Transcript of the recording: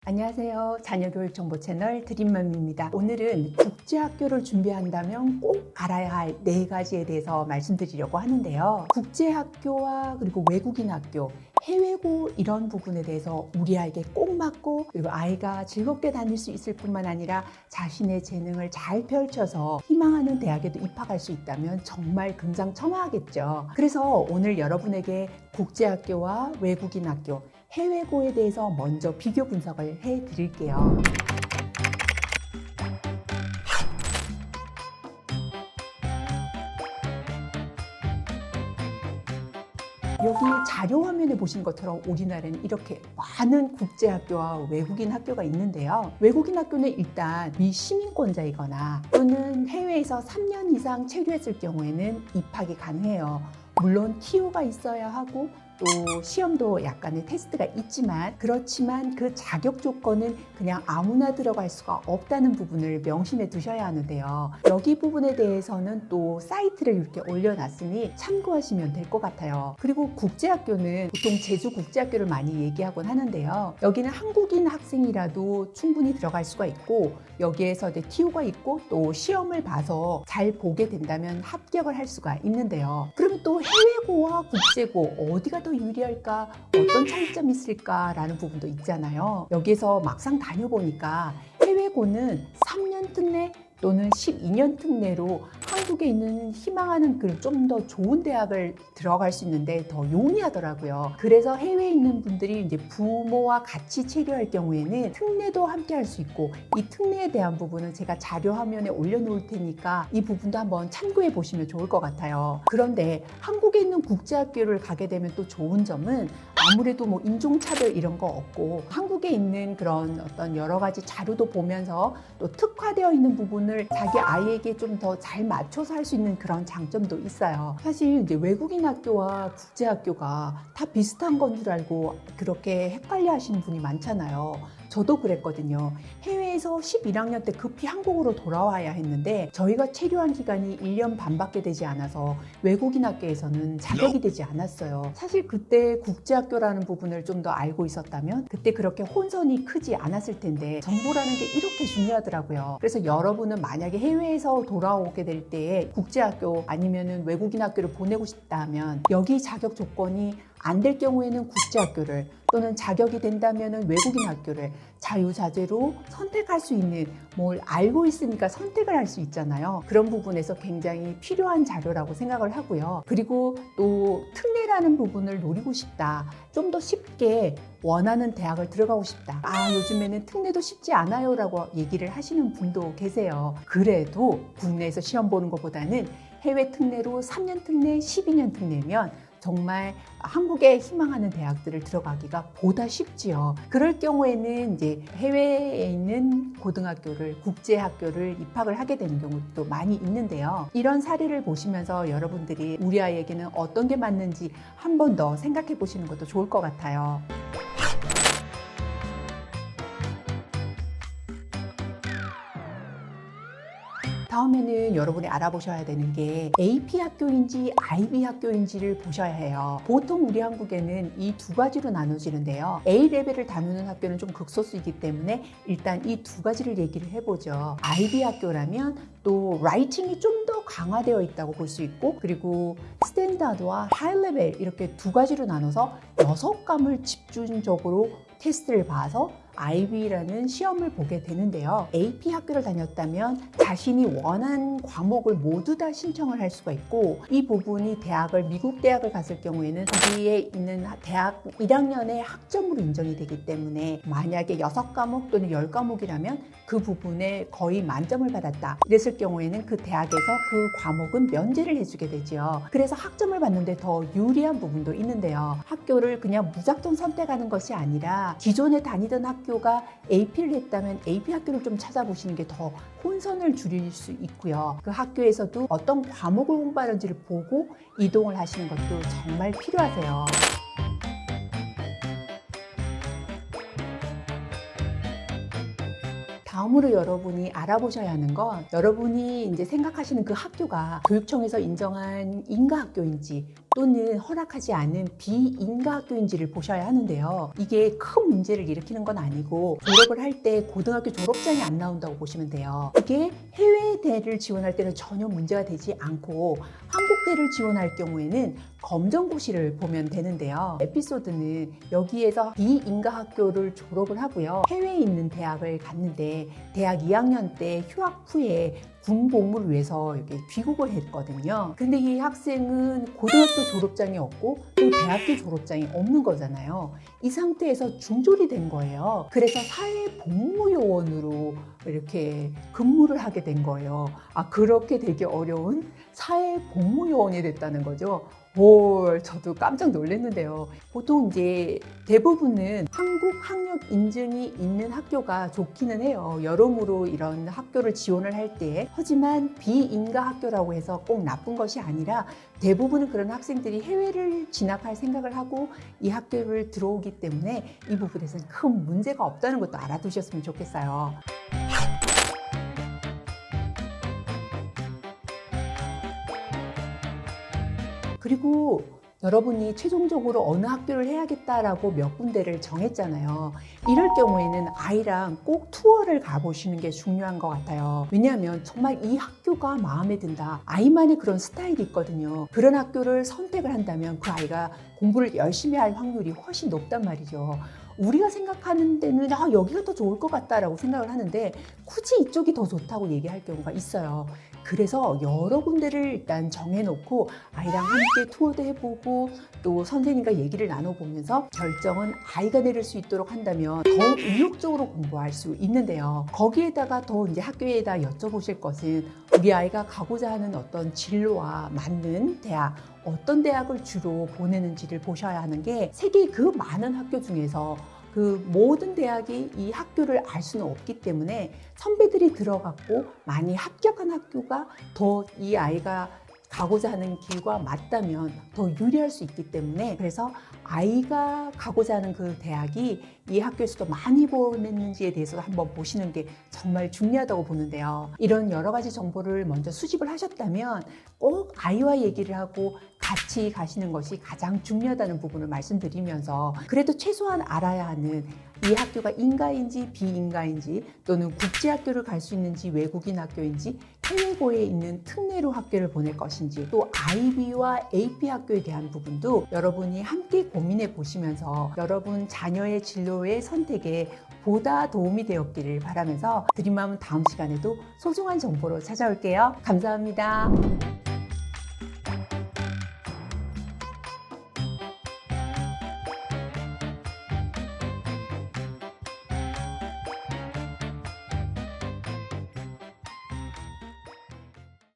안녕하세요. 자녀교육 정보 채널 드림맘입니다. 오늘은 국제학교를 준비한다면 꼭 알아야 할 4가지에 대해서 말씀드리려고 하는데요. 국제학교와 그리고 외국인 학교, 해외고 이런 부분에 대해서 우리 아이에게 꼭 맞고 그리고 아이가 즐겁게 다닐 수 있을 뿐만 아니라 자신의 재능을 잘 펼쳐서 희망하는 대학에도 입학할 수 있다면 정말 금상첨화하겠죠. 그래서 오늘 여러분에게 국제학교와 외국인 학교, 해외고에 대해서 먼저 비교 분석을 해 드릴게요. 여기 자료 화면에 보신 것처럼 우리나라는 이렇게 많은 국제학교와 외국인 학교가 있는데요. 외국인 학교는 일단 미시민권자이거나 또는 해외에서 3년 이상 체류했을 경우에는 입학이 가능해요. 물론 TO가 있어야 하고 또 시험도 약간의 테스트가 있지만 그렇지만 그 자격 조건은 그냥 아무나 들어갈 수가 없다는 부분을 명심해 두셔야 하는데요. 여기 부분에 대해서는 또 사이트를 이렇게 올려놨으니 참고하시면 될 것 같아요. 그리고 국제학교는 보통 제주국제학교를 많이 얘기하곤 하는데요. 여기는 한국인 학생이라도 충분히 들어갈 수가 있고 여기에서 이제 TO가 있고 또 시험을 봐서 잘 보게 된다면 합격을 할 수가 있는데요. 그러면 또 해외고와 국제고 어디가 더 유리할까? 어떤 차이점이 있을까라는 부분도 있잖아요. 여기에서 막상 다녀보니까 해외고는 3년 특례 또는 12년 특례로 한국에 있는 희망하는 좀 더 좋은 대학을 들어갈 수 있는데 더 용이하더라고요. 그래서 해외에 있는 분들이 이제 부모와 같이 체류할 경우에는 특례도 함께 할 수 있고 이 특례에 대한 부분은 제가 자료 화면에 올려놓을 테니까 이 부분도 한번 참고해 보시면 좋을 것 같아요. 그런데 한국에 있는 국제학교를 가게 되면 또 좋은 점은 아무래도 뭐 인종차별 이런 거 없고 한국에 있는 그런 어떤 여러 가지 자료도 보면서 또 특화되어 있는 부분을 자기 아이에게 좀 더 잘 맞춰서 할 수 있는 그런 장점도 있어요. 사실 이제 외국인 학교와 국제학교가 다 비슷한 건 줄 알고 그렇게 헷갈려 하시는 분이 많잖아요. 저도 그랬거든요. 해외에서 11학년 때 급히 한국으로 돌아와야 했는데 저희가 체류한 기간이 1년 반밖에 되지 않아서 외국인 학교에서는 자격이 되지 않았어요. 사실 그때 국제학교라는 부분을 좀 더 알고 있었다면 그때 그렇게 혼선이 크지 않았을 텐데 정보라는 게 이렇게 중요하더라고요. 그래서 여러분은 만약에 해외에서 돌아오게 될 때에 국제학교 아니면은 외국인 학교를 보내고 싶다 하면 여기 자격 조건이 안 될 경우에는 국제학교를 또는 자격이 된다면 외국인 학교를 자유자재로 선택할 수 있는 뭘 알고 있으니까 선택을 할 수 있잖아요. 그런 부분에서 굉장히 필요한 자료라고 생각을 하고요. 그리고 또 특례라는 부분을 노리고 싶다. 좀 더 쉽게 원하는 대학을 들어가고 싶다. 요즘에는 특례도 쉽지 않아요 라고 얘기를 하시는 분도 계세요. 그래도 국내에서 시험 보는 것보다는 해외 특례로 3년 특례, 12년 특례면 정말 한국에 희망하는 대학들을 들어가기가 보다 쉽지요. 그럴 경우에는 이제 해외에 있는 고등학교를 국제학교를 입학을 하게 되는 경우도 많이 있는데요. 이런 사례를 보시면서 여러분들이 우리 아이에게는 어떤 게 맞는지 한 번 더 생각해 보시는 것도 좋을 것 같아요. 다음에는 여러분이 알아보셔야 되는 게 AP 학교인지 IB 학교인지를 보셔야 해요. 보통 우리 한국에는 이 2가지로 나눠지는데요. A레벨을 다루는 학교는 좀 극소수이기 때문에 일단 이 2가지를 얘기를 해보죠. IB 학교라면 또 라이팅이 좀 더 강화되어 있다고 볼 수 있고 그리고 스탠다드와 하이레벨 이렇게 2가지로 나눠서 6과목을 집중적으로 테스트를 봐서 IB라는 시험을 보게 되는데요. AP 학교를 다녔다면 자신이 원한 과목을 모두 다 신청을 할 수가 있고 이 부분이 미국 대학을 갔을 경우에는 거기에 있는 대학 1학년의 학점으로 인정이 되기 때문에 만약에 6과목 또는 10과목이라면 그 부분에 거의 만점을 받았다. 이랬을 경우에는 그 대학에서 그 과목은 면제를 해주게 되죠. 그래서 학점을 받는데 더 유리한 부분도 있는데요. 학교를 그냥 무작정 선택하는 것이 아니라 기존에 다니던 학교가 AP를 했다면 AP 학교를 좀 찾아보시는 게 더 혼선을 줄일 수 있고요. 그 학교에서도 어떤 과목을 공부하는지를 보고 이동을 하시는 것도 정말 필요하세요. 다음으로 여러분이 알아보셔야 하는 건 여러분이 이제 생각하시는 그 학교가 교육청에서 인정한 인가학교인지 또는 허락하지 않은 비인가학교인지를 보셔야 하는데요. 이게 큰 문제를 일으키는 건 아니고 졸업을 할 때 고등학교 졸업장이 안 나온다고 보시면 돼요. 이게 해외대를 지원할 때는 전혀 문제가 되지 않고 한국대를 지원할 경우에는 검정고시를 보면 되는데요. 에피소드는 여기에서 비인가학교를 졸업을 하고요. 해외에 있는 대학을 갔는데 대학 2학년 때 휴학 후에 군 복무를 위해서 이렇게 귀국을 했거든요. 근데 이 학생은 고등학교 졸업장이 없고 또 대학교 졸업장이 없는 거잖아요. 이 상태에서 중졸이 된 거예요. 그래서 사회복무요원으로 이렇게 근무를 하게 된 거예요. 그렇게 되게 어려운 사회복무요원이 됐다는 거죠. 저도 깜짝 놀랐는데요. 보통 이제 대부분은 한국 학력 인증이 있는 학교가 좋기는 해요. 여러모로 이런 학교를 지원을 할 때. 하지만 비인가 학교라고 해서 꼭 나쁜 것이 아니라 대부분은 그런 학생들이 해외를 진학할 생각을 하고 이 학교를 들어오기 때문에 이 부분에서는 큰 문제가 없다는 것도 알아두셨으면 좋겠어요. 그리고 여러분이 최종적으로 어느 학교를 해야겠다라고 몇 군데를 정했잖아요. 이럴 경우에는 아이랑 꼭 투어를 가보시는 게 중요한 것 같아요. 왜냐하면 정말 이 학교가 마음에 든다. 아이만의 그런 스타일이 있거든요. 그런 학교를 선택을 한다면 그 아이가 공부를 열심히 할 확률이 훨씬 높단 말이죠. 우리가 생각하는 데는 여기가 더 좋을 것 같다라고 생각을 하는데 굳이 이쪽이 더 좋다고 얘기할 경우가 있어요. 그래서 여러 군데를 일단 정해놓고 아이랑 함께 투어도 해보고 또 선생님과 얘기를 나눠보면서 결정은 아이가 내릴 수 있도록 한다면 더 의욕적으로 공부할 수 있는데요. 거기에다가 더 이제 학교에다 여쭤보실 것은 우리 아이가 가고자 하는 어떤 진로와 맞는 대학, 어떤 대학을 주로 보내는지를 보셔야 하는 게 세계 그 많은 학교 중에서 그 모든 대학이 이 학교를 알 수는 없기 때문에 선배들이 들어갔고 많이 합격한 학교가 더 이 아이가 가고자 하는 길과 맞다면 더 유리할 수 있기 때문에 그래서 아이가 가고자 하는 그 대학이 이 학교에서도 많이 보냈는지에 대해서도 한번 보시는 게 정말 중요하다고 보는데요. 이런 여러 가지 정보를 먼저 수집을 하셨다면 꼭 아이와 얘기를 하고 같이 가시는 것이 가장 중요하다는 부분을 말씀드리면서 그래도 최소한 알아야 하는 이 학교가 인가인지 비인가인지 또는 국제학교를 갈 수 있는지 외국인 학교인지 해외고에 있는 특례로 학교를 보낼 것인지 또 IB와 AP 학교에 대한 부분도 여러분이 함께 고민해 보시면서 여러분 자녀의 진로의 선택에 보다 도움이 되었기를 바라면서 드림맘은 다음 시간에도 소중한 정보로 찾아올게요. 감사합니다.